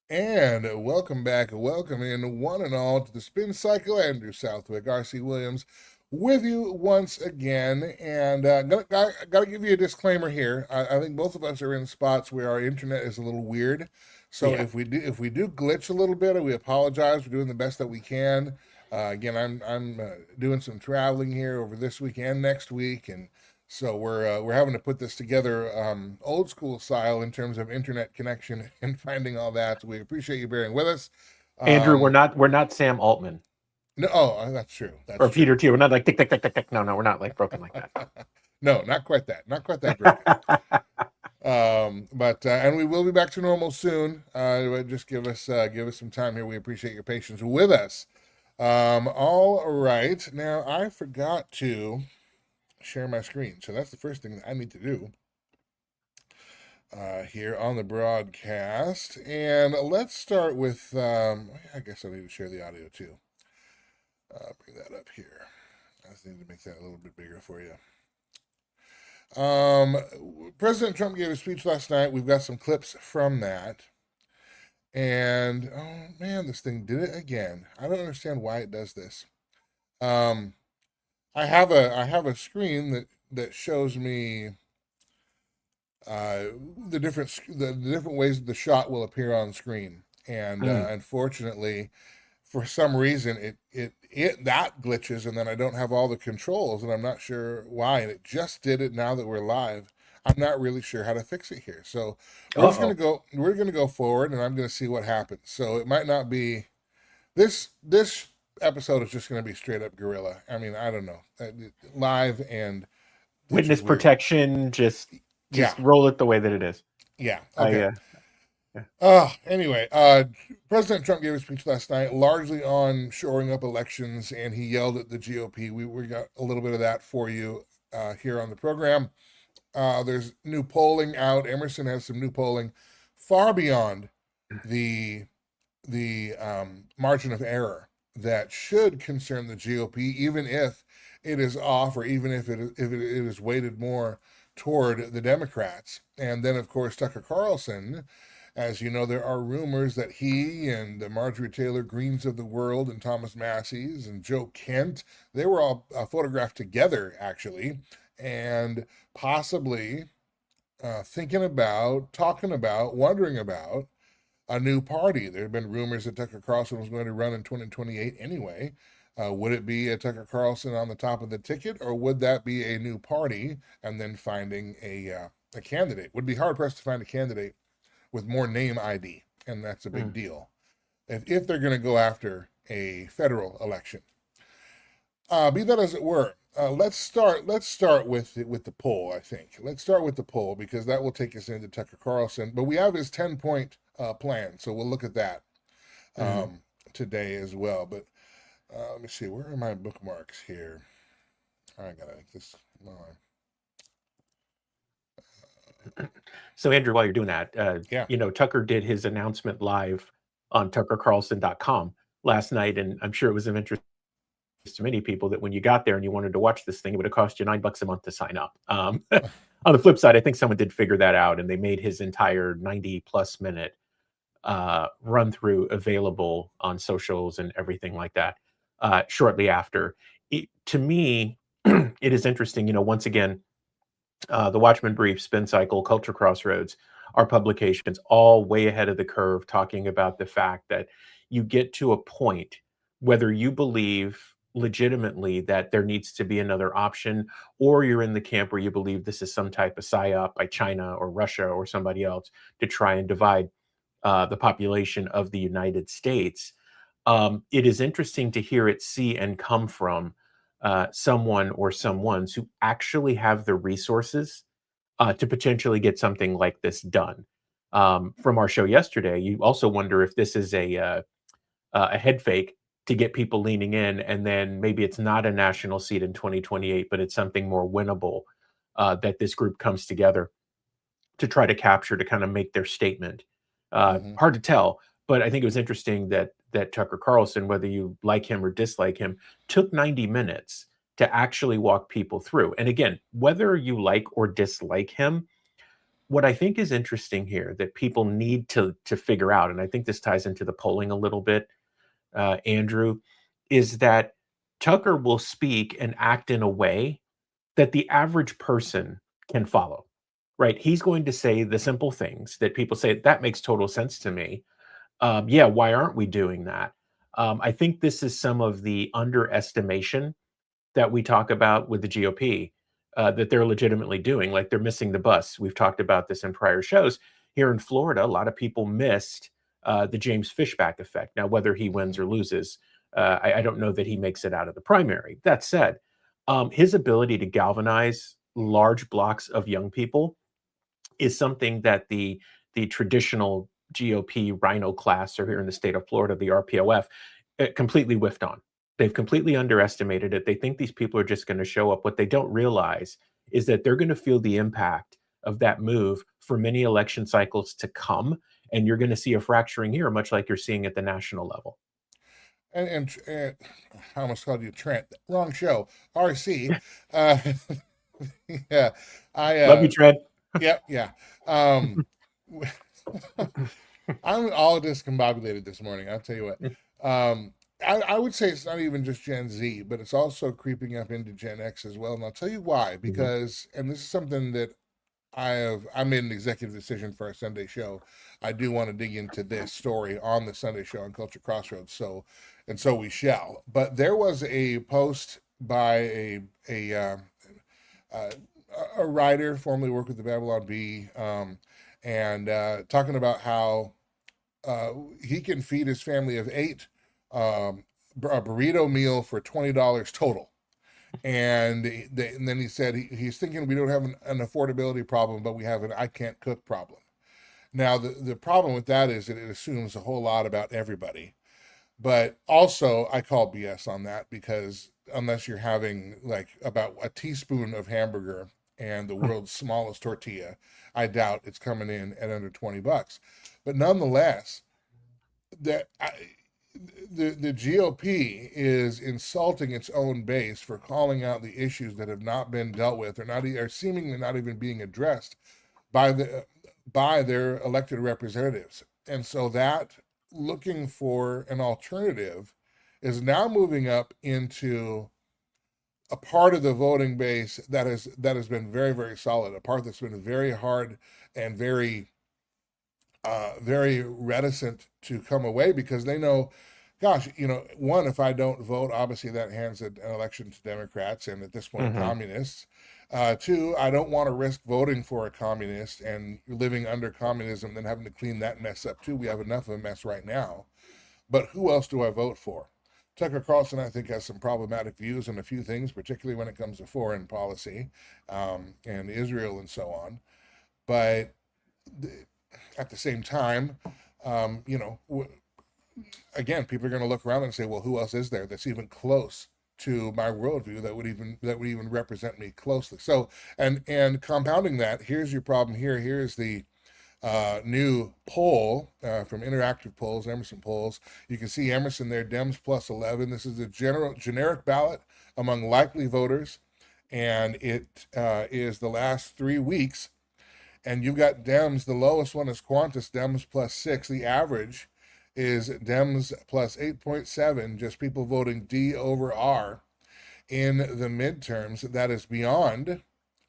And welcome back, welcome in one and all to the Spin Cycle. Andrew Southwick, R.C. Williams, with you once again. And gotta give you a disclaimer here. I think both of us are in spots where our internet is a little weird. So Yeah. if we do glitch a little bit, we apologize. We're doing the best that we can. Again, I'm doing some traveling here over this week and next week, and so we're having to put this together old school style in terms of internet connection and finding all that. So we appreciate you bearing with us. Andrew, we're Um, not we're not Sam Altman no, oh, that's true. That's or true. Peter T. We're not like tick tick tick tick tick. No, we're not like broken like No, not quite that. Not quite that broken. that. But and we will be back to normal soon. But just give us some time here. We appreciate your patience with us. All right. Now I forgot to share my screen, so that's the first thing that I need to do here on the broadcast. And let's start with, I guess I need to share the audio too. Bring that up here. I just need to make that a little bit bigger for you. Um, President Trump gave a speech last night. We've got some clips from that. And oh man, this thing did it again. I don't understand why it does this. Um, I have a screen that shows me uh, the different ways the shot will appear on screen. And Mm. unfortunately, for some reason, it that glitches, and then I don't have all the controls, and I'm not sure why. And it just did it now that we're live. I'm not really sure how to fix it here. So Uh-oh. we're gonna go forward, and I'm gonna see what happens. So it might not be this episode is just gonna be straight up guerrilla. I mean, I don't know, live, and it's Witness just weird. protection, Yeah, just roll it the way that it is. yeah, I okay. yeah. Anyway, President Trump gave a speech last night, largely on shoring up elections, and he yelled at the GOP. We got a little bit of that for you here on the program. There's new polling out. Emerson has some new polling, far beyond the margin of error that should concern the GOP, even if it is off, or even if it is weighted more toward the Democrats. And then, of course, Tucker Carlson. As you know, there are rumors that he and the Marjorie Taylor Greens of the world and Thomas Massey's and Joe Kent, they were all photographed together, actually, and possibly thinking about, talking about, wondering about a new party. There have been rumors that Tucker Carlson was going to run in 2028 anyway. Would it be a Tucker Carlson on the top of the ticket, or would that be a new party and then finding a candidate? Would be hard pressed to find a candidate with more name ID, and that's a big Mm. deal if they're going to go after a federal election. Be that as it were, let's start. Let's start with the poll. I think let's start with the poll because that will take us into Tucker Carlson. But we have his 10 point plan, so we'll look at that Mm. um, today as well. But let me see, where are my bookmarks here? I gotta make this. So Andrew, while you're doing that, Yeah. Tucker did his announcement live on tuckercarlson.com last night, and I'm sure it was of interest to many people that when you got there and you wanted to watch this thing, it would have cost you $9 a month to sign up. On the flip side, I think someone did figure that out, and they made his entire 90-plus minute run through available on socials and everything like that shortly after. To me, it is interesting. Once again, the Watchman Brief, Spin Cycle, Culture Crossroads are publications all way ahead of the curve, talking about the fact that you get to a point, whether you believe legitimately that there needs to be another option, or you're in the camp where you believe this is some type of psyop by China or Russia or somebody else to try and divide the population of the United States. It is interesting to hear it see and come from someone or someones who actually have the resources to potentially get something like this done. From our show yesterday, you also wonder if this is a head fake to get people leaning in, and then maybe it's not a national seat in 2028, but it's something more winnable that this group comes together to try to capture to kind of make their statement. Mm-hmm. Hard to tell, but I think it was interesting that Tucker Carlson, whether you like him or dislike him, took 90 minutes to actually walk people through. And again, whether you like or dislike him, what I think is interesting here that people need to figure out, and I think this ties into the polling a little bit, Andrew, is that Tucker will speak and act in a way that the average person can follow, right? He's going to say the simple things that people say, that makes total sense to me. Yeah, why aren't we doing that? I think this is some of the underestimation that we talk about with the GOP that they're legitimately doing. Like they're missing the bus. We've talked about this in prior shows. Here in Florida, a lot of people missed the James Fishback effect. Now, whether he wins or loses, I don't know that he makes it out of the primary. That said, his ability to galvanize large blocks of young people is something that the traditional GOP rhino class, or here in the state of Florida, the RPOF, completely whiffed on. They've completely underestimated it. They think these people are just going to show up. What they don't realize is that they're going to feel the impact of that move for many election cycles to come. And you're going to see a fracturing here, much like you're seeing at the national level. And I almost called you Trent. Wrong show. RC. Uh, yeah, I Love you, Trent. yeah. Um, I'm all discombobulated this morning. I'll tell you what. I would say it's not even just Gen Z, but it's also creeping up into Gen X as well. And I'll tell you why. Mhm. Because, and this is something that I made an executive decision for our Sunday show. I do want to dig into this story on the Sunday show on Culture Crossroads. So we shall. But there was a post by uh, a writer formerly worked with the Babylon Bee, and talking about how he can feed his family of 8 a burrito meal for $20 total. And then he said he's thinking we don't have an affordability problem, but we have an I can't cook problem. Now, the problem with that is that it assumes a whole lot about everybody. But also, I call BS on that because unless you're having like about a teaspoon of hamburger and the world's smallest tortilla, I doubt it's coming in at under $20. But nonetheless, that I, the GOP is insulting its own base for calling out the issues that have not been dealt with, or not, or seemingly not even being addressed by their elected representatives. And so that looking for an alternative is now moving up into a part of the voting base that has been very, very solid, a part that's been very hard and very reticent to come away because they know, gosh, one, if I don't vote, obviously that hands an election to Democrats and at this point Mhm. communists. Two, I don't want to risk voting for a communist and living under communism, then having to clean that mess up too. We have enough of a mess right now. But who else do I vote for? Tucker Carlson, I think, has some problematic views on a few things, particularly when it comes to foreign policy and Israel and so on. But at the same time, um, you know, again, people are going to look around and say, "Well, who else is there that's even close to my worldview that would even represent me closely?" So, and compounding that, here's your problem here. Here's the new poll from Interactive Polls, Emerson Polls. You can see Emerson there, Dems plus 11. This is the generic ballot among likely voters, and it is the last 3 weeks. And you've got Dems. The lowest one is Qantas, Dems plus 6. The average is Dems plus 8.7. Just people voting D over R in the midterms. That is beyond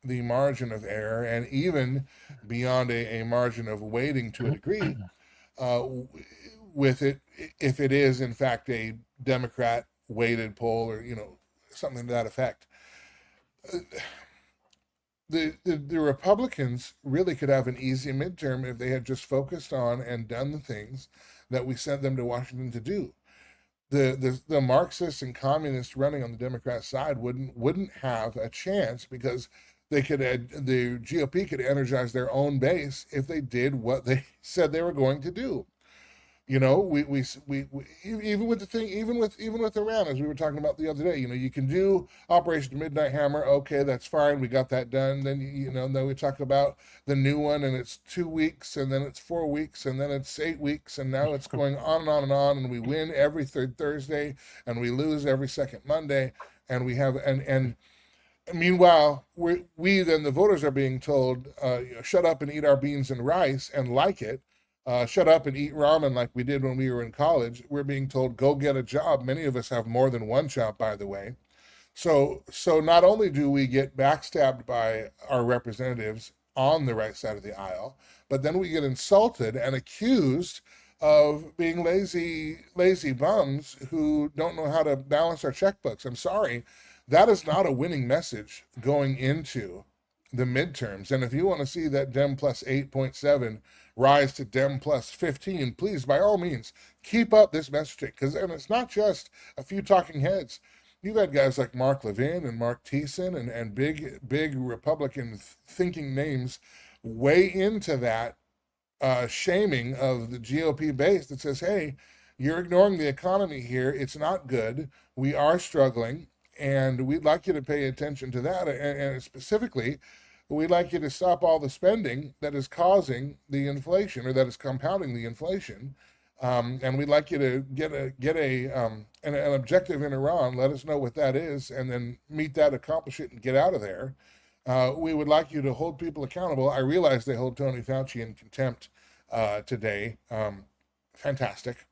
the margin of error and even beyond a margin of waiting to a degree uh, with it, if it is in fact a Democrat weighted poll or something to that effect. The Republicans really could have an easy midterm if they had just focused on and done the things that we sent them to Washington to do. The Marxists and communists running on the Democrat side wouldn't have a chance because the GOP could energize their own base if they did what they said they were going to do. We even with the thing, even with Iran, as we were talking about the other day, you can do Operation Midnight Hammer. Okay, that's fine. We got that done. Then we talk about the new one, and it's 2 weeks, and then it's 4 weeks, and then it's 8 weeks, and now it's going on and on and on. And we win every third Thursday, and we lose every second Monday, and we have and Meanwhile, we then the voters are being told, shut up and eat our beans and rice and like it. Shut up and eat ramen like we did when we were in college. We're being told, go get a job. Many of us have more than one job, by the way. So not only do we get backstabbed by our representatives on the right side of the aisle, but then we get insulted and accused of being lazy bums who don't know how to balance our checkbooks. I'm sorry, that is not a winning message going into the midterms. And if you want to see that Dem plus 8.7 rise to Dem plus 15, please, by all means, keep up this messaging. And it's not just a few talking heads. You've had guys like Mark Levin and Mark Thiessen and big Republican thinking names way into that shaming of the GOP base that says, hey, you're ignoring the economy here. It's not good. We are struggling, and we'd like you to pay attention to that. And specifically, we'd like you to stop all the spending that is causing the inflation or that is compounding the inflation. And we'd like you to get an objective in Iran. Let us know what that is, and then meet that, accomplish it, and get out of there. We would like you to hold people accountable. I realize they hold Tony Fauci in contempt today. Fantastic.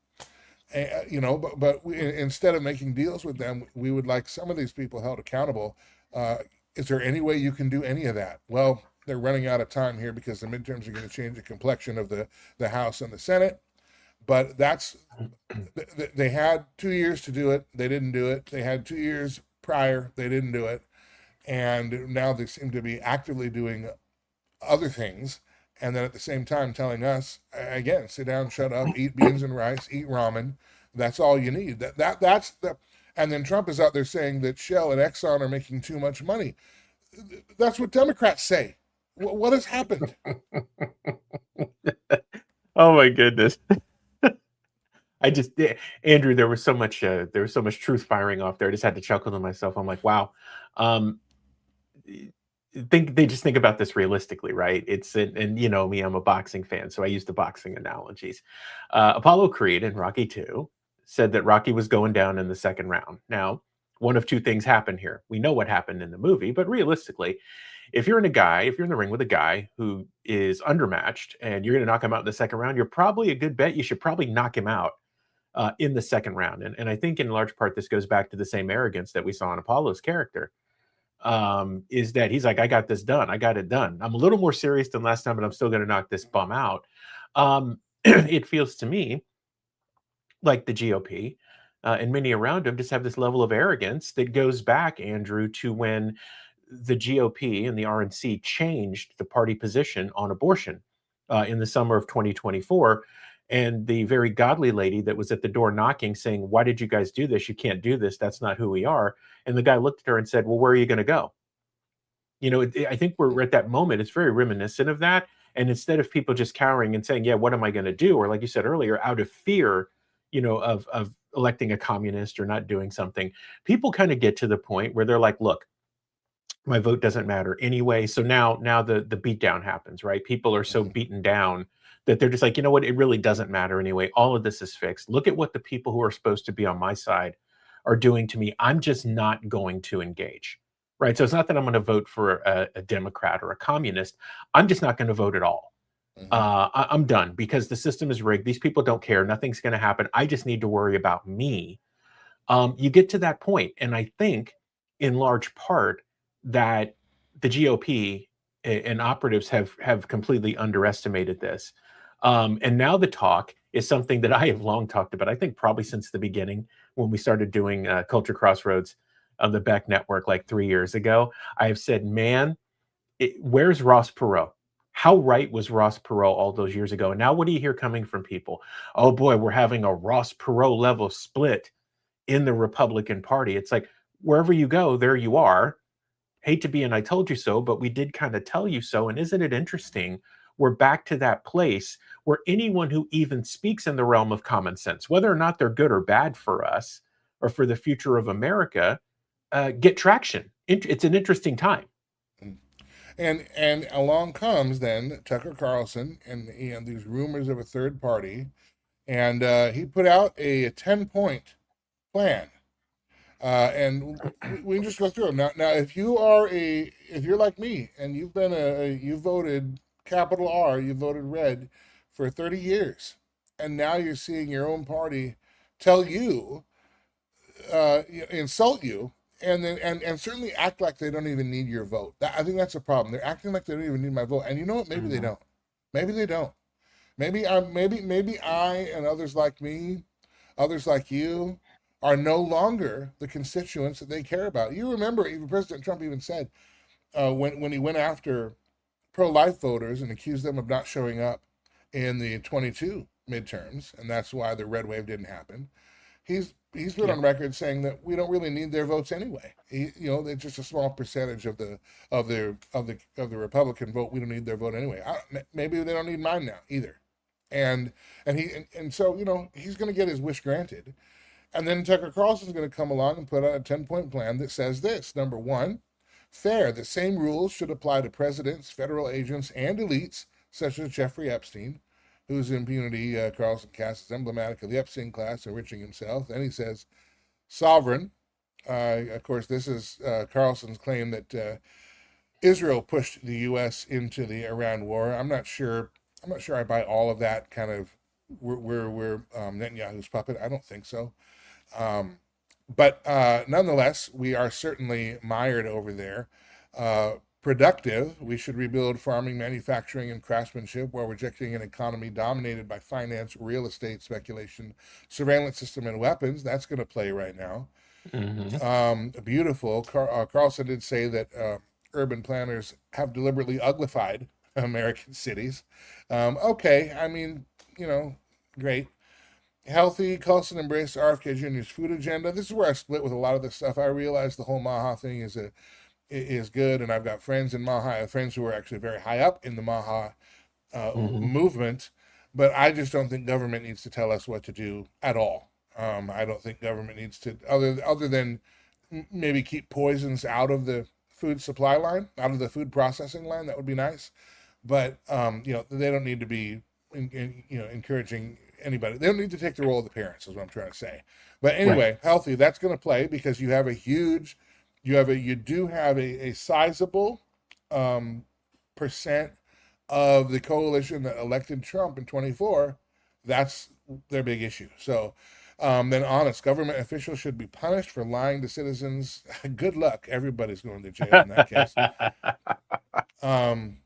But instead of making deals with them, we would like some of these people held accountable. Is there any way you can do any of that? Well, they're running out of time here because the midterms are going to change the complexion of the House and the Senate. But they had 2 years to do it. They didn't do it. They had 2 years prior. They didn't do it. And now they seem to be actively doing other things. And then at the same time telling us, again, sit down, shut up, eat beans and rice, eat ramen. That's all you need. That's the. And then Trump is out there saying that Shell and Exxon are making too much money. That's what Democrats say. What has happened? Oh my goodness. I just, Andrew, there was so much truth firing off there. I just had to chuckle to myself. I'm like, wow. Think about this realistically, right? And you know me, I'm a boxing fan, so I use the boxing analogies. Apollo Creed in Rocky 2 said that Rocky was going down in the second round. Now, one of two things happened here. We know what happened in the movie, but realistically, if you're in the ring with a guy who is undermatched and you're going to knock him out in the second round, you're probably a good bet. You should probably knock him out in the second round. And I think in large part, this goes back to the same arrogance that we saw in Apollo's character. Is that he's like, I got this done. I got it done. I'm a little more serious than last time, but I'm still going to knock this bum out. It feels to me like the GOP and many around him just have this level of arrogance that goes back, Andrew, to when the GOP and the RNC changed the party position on abortion in the summer of 2024. And the very godly lady that was at the door knocking saying, why did you guys do this? You can't do this. That's not who we are. And the guy looked at her and said, well, where are you going to go? You know, I think we're at that moment. It's very reminiscent of that. And instead of people just cowering and saying, yeah, what am I going to do? Or like you said earlier, out of fear, you know, of electing a communist or not doing something, people kind of get to the point where they're like, look, my vote doesn't matter anyway. So now the beatdown happens, right? People are so beaten down that they're just like, you know what? It really doesn't matter anyway. All of this is fixed. Look at what the people who are supposed to be on my side are doing to me. I'm just not going to engage, right? So it's not that I'm going to vote for a Democrat or a communist. I'm just not going to vote at all. I'm done because the system is rigged. These people don't care. Nothing's going to happen. I just need to worry about me. You get to that point, and I think in large part that the GOP and operatives have completely underestimated this. And now the talk is something that I have long talked about. I think probably since the beginning when we started doing Culture Crossroads on the Beck Network like 3 years ago. I have said, man, where's Ross Perot? How right was Ross Perot all those years ago? And now what do you hear coming from people? Oh boy, we're having a Ross Perot level split in the Republican Party. It's like wherever you go, there you are. Hate to be an I told you so, but we did kind of tell you so. And isn't it interesting? We're back to that place where anyone who even speaks in the realm of common sense, whether or not they're good or bad for us or for the future of America, get traction. It's an interesting time. And along comes then Tucker Carlson and these rumors of a third party, and he put out a 10-point plan And we can just go through them now. If you're like me and you voted capital R, you voted red for 30 years, and now you're seeing your own party tell you, insult you, and certainly act like they don't even need your vote. I think that's a problem. They're acting like they don't even need my vote, and you know what? Maybe they Mhm. don't. Maybe they don't. Maybe I and others like me, others like you, are no longer the constituents that they care about. You remember, even President Trump even said, when he went after pro-life voters and accused them of not showing up in the 22 midterms, and that's why the red wave didn't happen. He's been Yeah. on record saying that we don't really need their votes anyway. It's just a small percentage of the Republican vote. We don't need their vote anyway. Maybe they don't need mine now either. And so he's going to get his wish granted. And then Tucker Carlson's going to come along and put out a 10-point plan that says this: number one, fair. The same rules should apply to presidents, federal agents, and elites, such as Jeffrey Epstein, whose impunity Carlson casts as emblematic of the Epstein class, enriching himself. Then he says, sovereign. Of course, this is Carlson's claim that Israel pushed the U.S. into the Iran war. I'm not sure. I'm not sure I buy all of that kind of. We're Netanyahu's puppet. I don't think so. Um, but nonetheless, we are certainly mired over there. Productive, we should rebuild farming, manufacturing, and craftsmanship while rejecting an economy dominated by finance, real estate speculation, surveillance system, and weapons. That's going to play right now. Hmm. Beautiful. Carlson did say that urban planners have deliberately uglified American cities. Okay, I mean, you know, great. Healthy, Carlson embraced RFK Jr.'s food agenda. This is where I split with a lot of this stuff. I realize the whole Maha thing is good, and I've got friends in Maha. I have friends who are actually very high up in the Maha Hmm. movement, but I just don't think government needs to tell us what to do at all. I don't think government needs to, other than maybe keep poisons out of the food supply line, out of the food processing line. That would be nice, but they don't need to be encouraging anybody. They don't need to take the role of the parents, is what I'm trying to say. But Right. anyway, healthy. That's going to play because you do have a sizable um, percent of the coalition that elected Trump in 24. That's their big issue. So then honest government officials should be punished for lying to citizens. Good luck. Everybody's going to jail in that case. Um,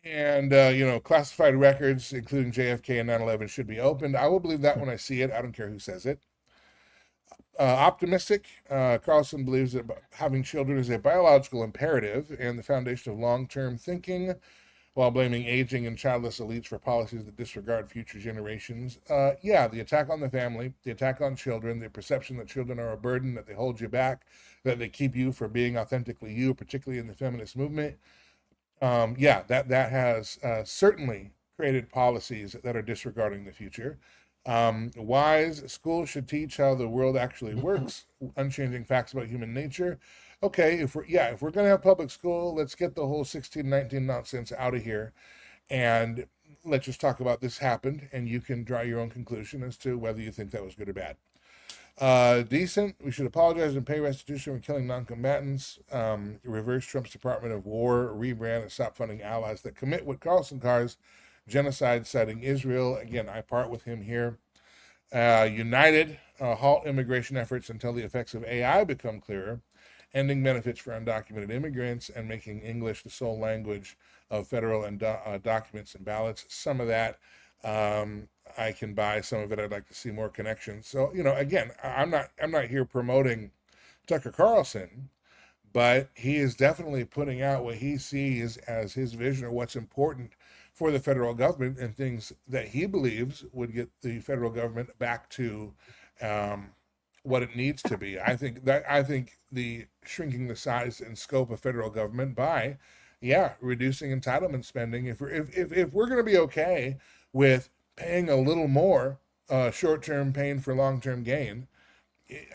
and classified records, including JFK and 9/11, should be opened. I will believe that when I see it. I don't care who says it. Optimistic, Carlson believes that having children is a biological imperative and the foundation of long-term thinking, while blaming aging and childless elites for policies that disregard future generations. Yeah, the attack on the family, the attack on children, the perception that children are a burden, that they hold you back, that they keep you from being authentically you, particularly in the feminist movement. Yeah, that has certainly created policies that are disregarding the future. Wise schools should teach how the world actually works, unchanging facts about human nature. Okay, if we're gonna have public school, let's get the whole 1619 nonsense out of here, and let's just talk about this happened, and you can draw your own conclusion as to whether you think that was good or bad. Decent. We should apologize and pay restitution for killing non-combatants. Reverse Trump's Department of War rebrand and stop funding allies that commit what Carlson calls genocide, citing Israel. Again, I part with him here. United. Halt immigration efforts until the effects of AI become clearer. Ending benefits for undocumented immigrants and making English the sole language of federal and documents and ballots. Some of that I can buy. Some of it I'd like to see more connections. So again, I'm not here promoting Tucker Carlson, but he is definitely putting out what he sees as his vision of what's important for the federal government and things that he believes would get the federal government back to um, what it needs to be. I think the shrinking the size and scope of federal government by, yeah, reducing entitlement spending. If we're going to be okay with paying a little more short term pain for long term gain,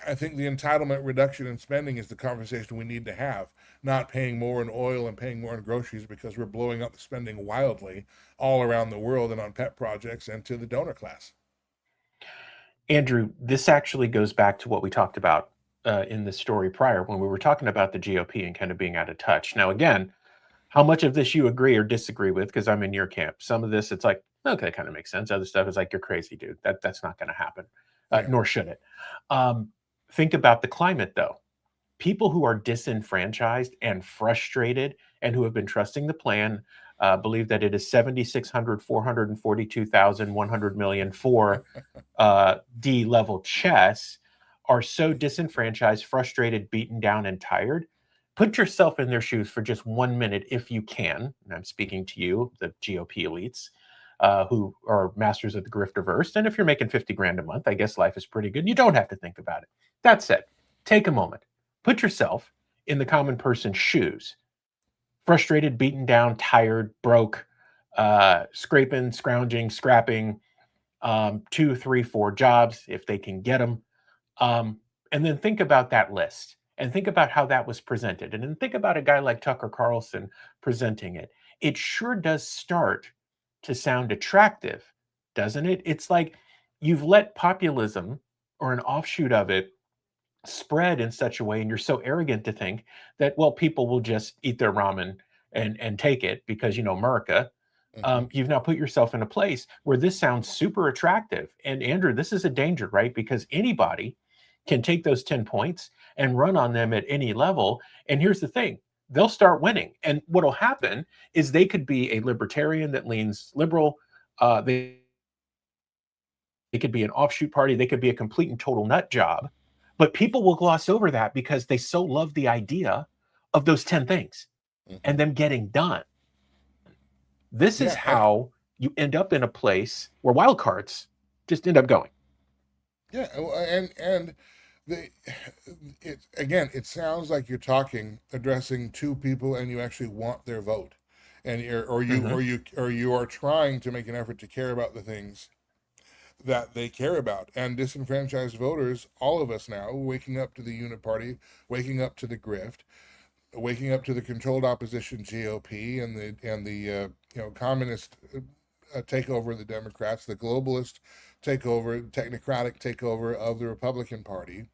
I think the entitlement reduction in spending is the conversation we need to have, not paying more in oil and paying more in groceries because we're blowing up the spending wildly all around the world and on pet projects and to the donor class. Andrew, this actually goes back to what we talked about in the story prior when we were talking about the GOP and kind of being out of touch. Now, again, how much of this you agree or disagree with, because I'm in your camp. Some of this, it's like, okay, kind of makes sense. Other stuff is like, you're crazy, dude. That's not going to happen, Yeah. nor should it. Um, think about the climate, though. People who are disenfranchised and frustrated and who have been trusting the plan believe that it is 7,600, 442,000, 100 million for D level chess are so disenfranchised, frustrated, beaten down, and tired. Put yourself in their shoes for just 1 minute if you can. And I'm speaking to you, the GOP elites, who are masters of the grifterverse. And if you're making 50 grand a month, I guess life is pretty good. You don't have to think about it. That said, take a moment. Put yourself in the common person's shoes. Frustrated, beaten down, tired, broke, scraping, scrounging, scrapping, 2, 3, 4 jobs if they can get them. And then think about that list and think about how that was presented. And then think about a guy like Tucker Carlson presenting it. It sure does start to sound attractive, doesn't it? It's like you've let populism or an offshoot of it spread in such a way, and you're so arrogant to think that, well, people will just eat their ramen and take it because, America. Mm-hmm. You've now put yourself in a place where this sounds super attractive. And Andrew, this is a danger, right? Because anybody can take those 10 points and run on them at any level. And here's the thing, they'll start winning. And what'll happen is they could be a libertarian that leans liberal. They could be an offshoot party. They could be a complete and total nut job. But people will gloss over that because they so love the idea of those 10 things Mm-hmm. and them getting done. This is Yeah. how you end up in a place where wild cards just end up going. Yeah. And the it again, it sounds like you're addressing two people, and you actually want their vote, and Mm-hmm. or you are trying to make an effort to care about the things that they care about. And disenfranchised voters, all of us now, waking up to the uniparty, waking up to the grift, waking up to the controlled opposition GOP and the communist takeover of the Democrats, the globalist takeover, technocratic takeover of the Republican Party.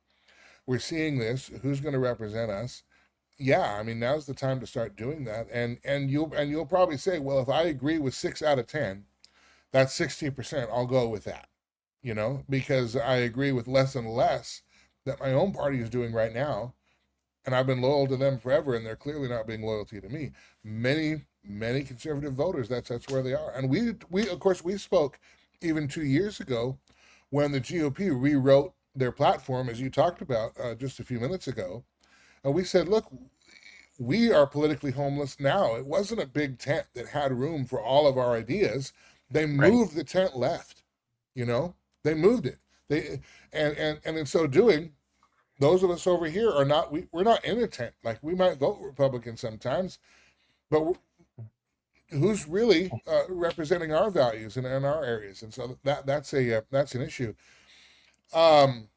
We're seeing this. Who's going to represent us? Yeah, I mean, now's the time to start doing that. And you'll probably say, well, if I agree with 6 out of 10, that's 60%. I'll go with that. Because I agree with less and less that my own party is doing right now, and I've been loyal to them forever, and they're clearly not being loyal to me. Many conservative voters, that's where they are. And we of course we spoke even 2 years ago when the GOP rewrote their platform, as you talked about just a few minutes ago, and we said, look, we are politically homeless now. It wasn't a big tent that had room for all of our ideas. They Right. moved the tent left. They moved it. They and in so doing, those of us over here are not we're not in a tent. Like, we might vote Republican sometimes, but who's really representing our values and our areas? And so that's an issue. Um,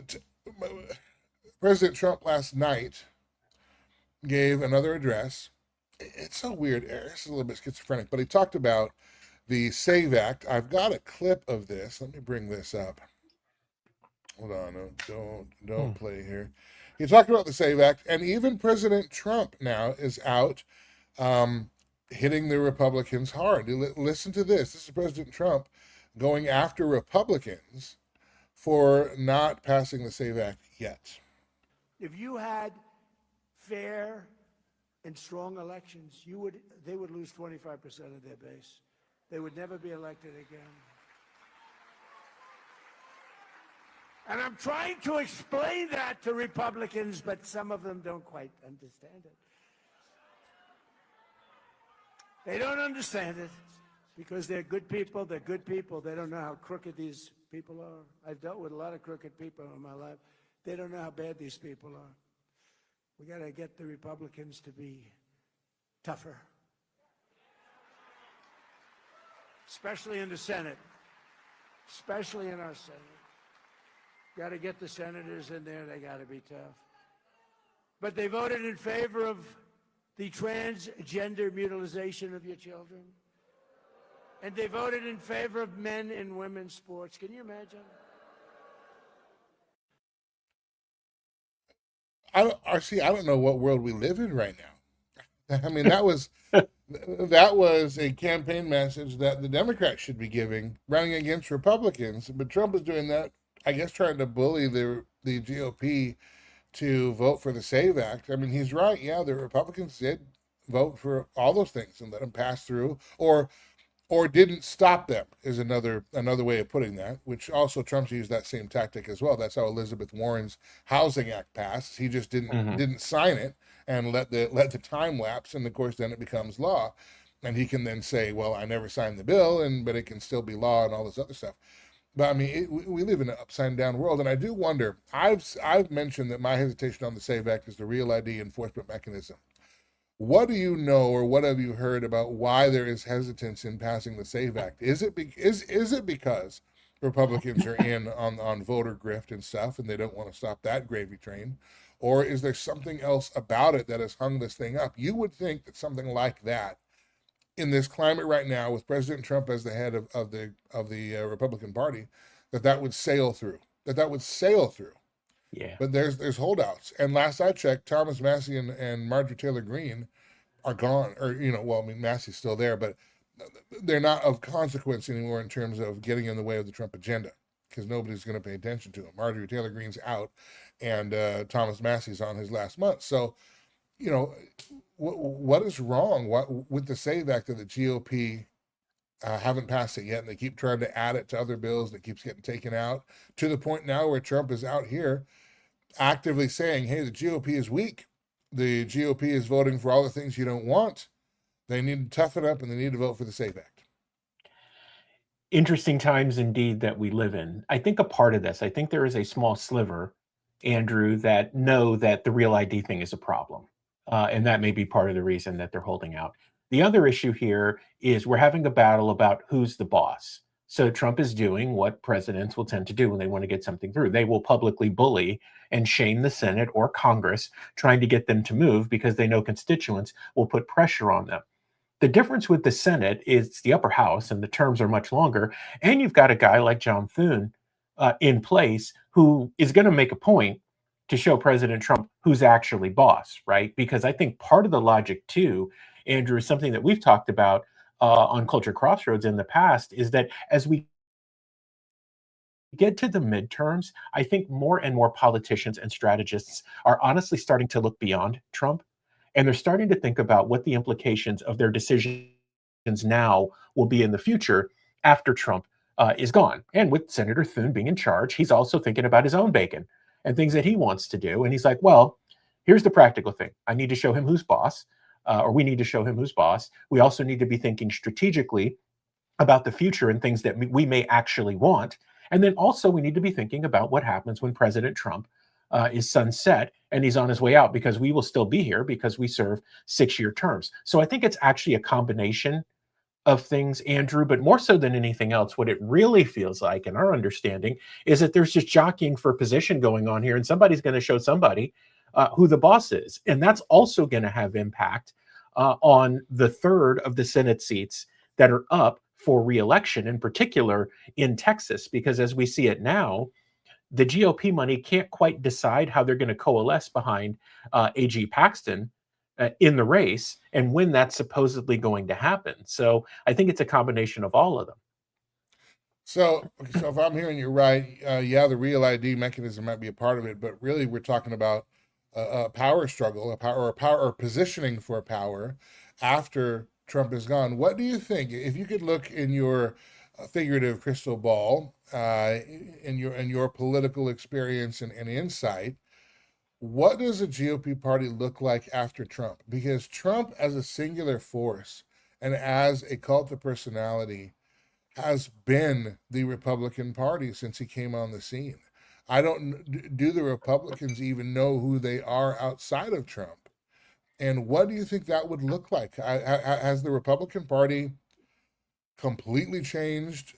t- President Trump last night gave another address. It's so weird. It's a little bit schizophrenic, but he talked about the SAVE Act. I've got a clip of this. Let me bring this up. Hold on, don't Hmm. play here. He talked about the SAVE Act, and even President Trump now is out um, hitting the Republicans hard. Listen to this. This is President Trump going after Republicans for not passing the SAVE Act yet. If you had fair and strong elections, they would lose 25% of their base. They would never be elected again. And I'm trying to explain that to Republicans, but some of them don't quite understand it. They don't understand it because they're good people. They're good people. They don't know how crooked these people are. I've dealt with a lot of crooked people in my life. They don't know how bad these people are. We got to get the Republicans to be tougher, especially in the Senate, especially in our Senate. Got to get the senators in there. They got to be tough. But they voted in favor of the transgender mutilization of your children. And they voted in favor of men and women's sports. Can you imagine? I don't know what world we live in right now. I mean, that was a campaign message that the Democrats should be giving, running against Republicans. But Trump is doing that, I guess, trying to bully the GOP to vote for the SAVE Act. I mean, he's right. Yeah, the Republicans did vote for all those things and let them pass through, or didn't stop them is another way of putting that. Which also Trump's used that same tactic as well. That's how Elizabeth Warren's Housing Act passed. He just didn't sign it and let the time lapse, and of course then it becomes law, and he can then say, well, I never signed the bill, and but it can still be law and all this other stuff. But I mean, we live in an upside down world, and I do wonder. I've mentioned that my hesitation on the SAVE Act is the Real ID enforcement mechanism. What do you know, or what have you heard about why there is hesitance in passing the SAVE Act? Is it because Republicans are in on voter grift and stuff, and they don't want to stop that gravy train, or is there something else about it that has hung this thing up? You would think that something like that, in this climate right now, with President Trump as the head of the Republican Party, that would sail through. That would sail through. Yeah. But there's holdouts, and last I checked, Thomas Massey and Marjorie Taylor Greene are gone, or well, I mean, Massey's still there, but they're not of consequence anymore in terms of getting in the way of the Trump agenda, because nobody's going to pay attention to him. Marjorie Taylor Greene's out, and Thomas Massey's on his last month. So, what is wrong with the SAVE Act that the GOP haven't passed it yet, and they keep trying to add it to other bills that keeps getting taken out, to the point now where Trump is out here actively saying, hey, the GOP is weak. The GOP is voting for all the things you don't want. They need to toughen up, and they need to vote for the SAVE Act. Interesting times indeed that we live in. I think a part of this, I think there is a small sliver, Andrew, that know that the Real ID thing is a problem. And that may be part of the reason that they're holding out. The other issue here is we're having a battle about who's the boss. So Trump is doing what presidents will tend to do when they want to get something through. They will publicly bully and shame the Senate or Congress, trying to get them to move because they know constituents will put pressure on them. The difference with the Senate is it's the upper house and the terms are much longer. And you've got a guy like John Thune in place who is going to make a point to show President Trump who's actually boss, right? Because I think part of the logic, too, Andrew, is something that we've talked about on Culture Crossroads in the past, is that as we get to the midterms, I think more and more politicians and strategists are honestly starting to look beyond Trump, and they're starting to think about what the implications of their decisions now will be in the future after Trump is gone. And with Senator Thune being in charge, he's also thinking about his own bacon and things that he wants to do. And he's like, well, here's the practical thing. I need to show him who's boss, or we need to show him who's boss. We also need to be thinking strategically about the future and things that we may actually want. And then also we need to be thinking about what happens when President Trump is sunset and he's on his way out, because we will still be here because we serve 6-year terms. So I think it's actually a combination of things, Andrew, but more so than anything else, what it really feels like, in our understanding, is that there's just jockeying for position going on here, and somebody's going to show somebody who the boss is. And that's also going to have impact on the third of the Senate seats that are up for reelection, in particular in Texas, because as we see it now, the GOP money can't quite decide how they're going to coalesce behind AG Paxton in the race and when that's supposedly going to happen. So I think it's a combination of all of them. So if I'm hearing you right, yeah, the Real ID mechanism might be a part of it, but really we're talking about a power struggle, or positioning for power after Trump is gone. What do you think, if you could look in your figurative crystal ball, in your political experience and insight, what does the GOP party look like after Trump? Because Trump, as a singular force and as a cult of personality, has been the Republican Party since he came on the scene. I don't do the Republicans even know who they are outside of Trump? And what do you think that would look like? Has the Republican Party completely changed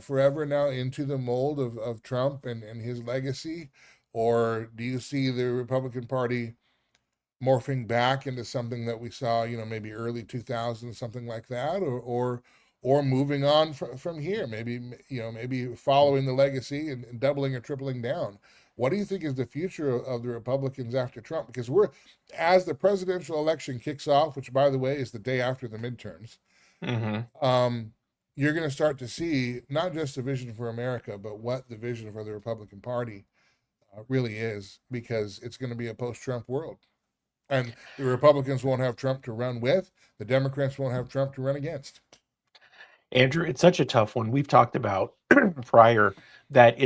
forever now into the mold of Trump and his legacy? Or do you see the Republican Party morphing back into something that we saw, maybe early 2000s, something like that? or moving on from here, maybe following the legacy and doubling or tripling down. What do you think is the future of the Republicans after Trump? Because as the presidential election kicks off, which by the way is the day after the midterms, you're going to start to see not just the vision for America, but what the vision for the Republican Party really is, because it's going to be a post-Trump world. And the Republicans won't have Trump to run with. The Democrats won't have Trump to run against. Andrew, it's such a tough one. We've talked about prior that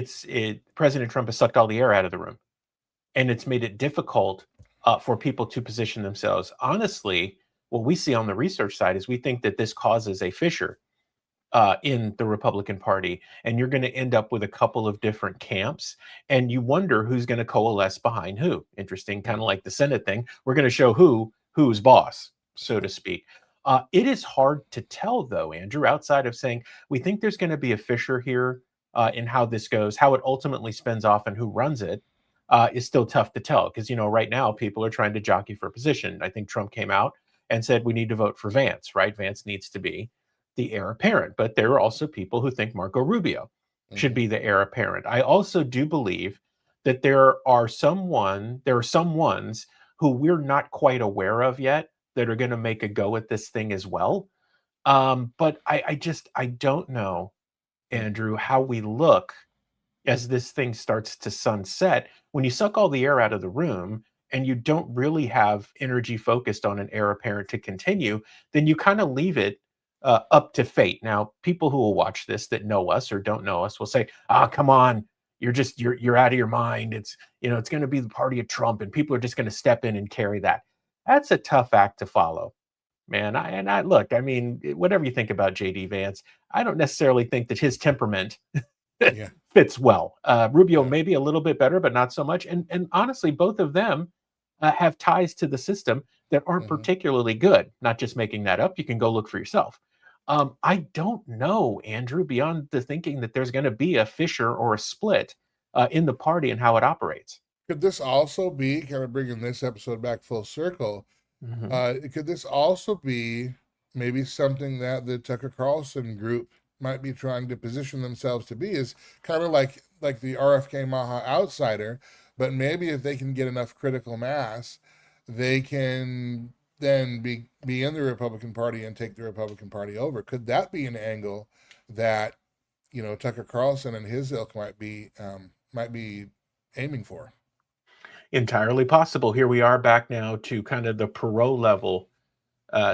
President Trump has sucked all the air out of the room, and it's made it difficult for people to position themselves. Honestly, what we see on the research side is we think that this causes a fissure in the Republican Party, and you're going to end up with a couple of different camps, and you wonder who's going to coalesce behind who. Interesting, kind of like the Senate thing. We're going to show who's boss, so to speak. It is hard to tell, though, Andrew, outside of saying we think there's going to be a fissure here in how this goes. How it ultimately spins off and who runs it is still tough to tell, because, right now people are trying to jockey for position. I think Trump came out and said we need to vote for Vance, right? Vance needs to be the heir apparent. But there are also people who think Marco Rubio should be the heir apparent. I also do believe that there are some ones who we're not quite aware of yet that are going to make a go at this thing as well. But I don't know, Andrew, how we look as this thing starts to sunset. When you suck all the air out of the room and you don't really have energy focused on an heir apparent to continue, then you kind of leave it up to fate. Now, people who will watch this that know us or don't know us will say, come on, you're out of your mind. It's going to be the party of Trump and people are just going to step in and carry that. That's a tough act to follow, man. Look, I mean, whatever you think about JD Vance, I don't necessarily think that his temperament fits well. Rubio maybe a little bit better, but not so much. And honestly, both of them have ties to the system that aren't particularly good. Not just making that up. You can go look for yourself. I don't know, Andrew, beyond the thinking that there's going to be a fissure or a split in the party and how it operates. Could this also be, kind of bringing this episode back full circle, could this also be maybe something that the Tucker Carlson group might be trying to position themselves to be, is kind of like the RFK Maha outsider, but maybe if they can get enough critical mass, they can then be in the Republican Party and take the Republican Party over. Could that be an angle that Tucker Carlson and his ilk might be aiming for? Entirely possible. Here we are back now to kind of the Perot level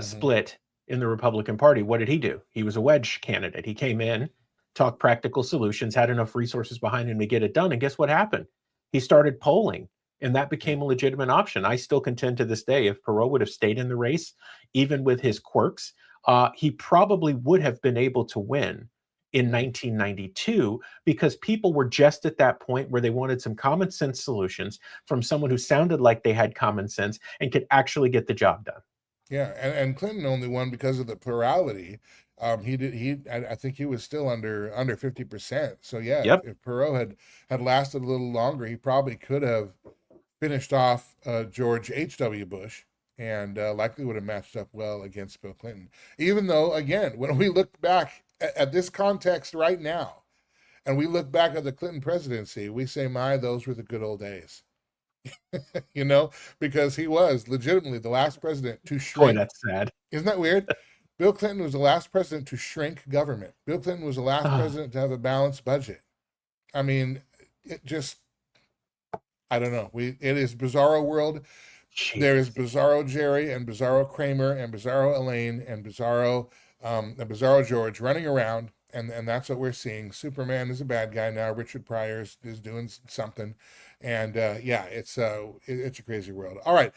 split in the Republican Party. What did he do? He was a wedge candidate. He came in, talked practical solutions, had enough resources behind him to get it done. And guess what happened? He started polling, and that became a legitimate option. I still contend to this day, if Perot would have stayed in the race, even with his quirks, he probably would have been able to win in 1992, because people were just at that point where they wanted some common sense solutions from someone who sounded like they had common sense and could actually get the job done. Yeah, and Clinton only won because of the plurality. I think he was still under 50%. So yeah, if Perot had lasted a little longer, he probably could have finished off George H.W. Bush and likely would have matched up well against Bill Clinton. Even though, again, when we look back at this context right now, and we look back at the Clinton presidency, we say, those were the good old days. Because he was legitimately the last president to shrink. Boy, that's sad. Isn't that weird? Bill Clinton was the last president to shrink government. Bill Clinton was the last president to have a balanced budget. I mean, it just, I don't know. It is Bizarro world. Jeez. There is Bizarro Jerry and Bizarro Kramer and Bizarro Elaine and Bizarro George running around, and that's what we're seeing. Superman is a bad guy now. Richard Pryor is doing something, and it's a crazy world. All right,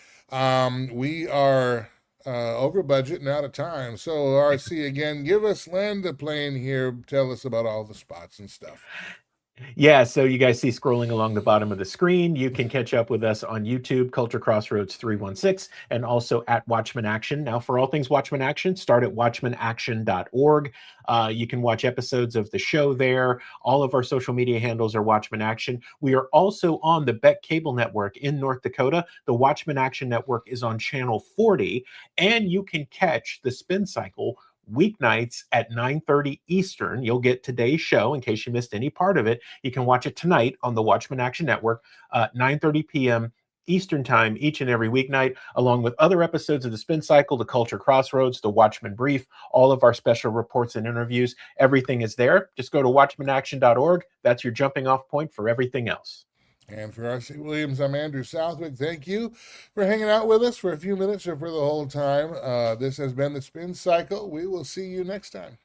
we are over budget and out of time. So RC, again, land the plane here. Tell us about all the spots and stuff. Yeah, so you guys see scrolling along the bottom of the screen, you can catch up with us on YouTube, Culture Crossroads 316, and also at Watchman Action. Now, for all things Watchman Action, start at watchmanaction.org. You can watch episodes of the show there. All of our social media handles are Watchman Action. We are also on the Beck Cable Network in North Dakota. The Watchman Action Network is on channel 40, and you can catch the Spin Cycle weeknights at 9:30 Eastern. You'll get today's show in case you missed any part of it. You can watch it tonight on the Watchman Action Network, 9:30 p.m. Eastern Time each and every weeknight, along with other episodes of The Spin Cycle, The Culture Crossroads, The Watchman Brief, all of our special reports and interviews. Everything is there. Just go to watchmanaction.org. That's your jumping off point for everything else. And for R.C. Williams, I'm Andrew Southwick. Thank you for hanging out with us for a few minutes or for the whole time. This has been The Spin Cycle. We will see you next time.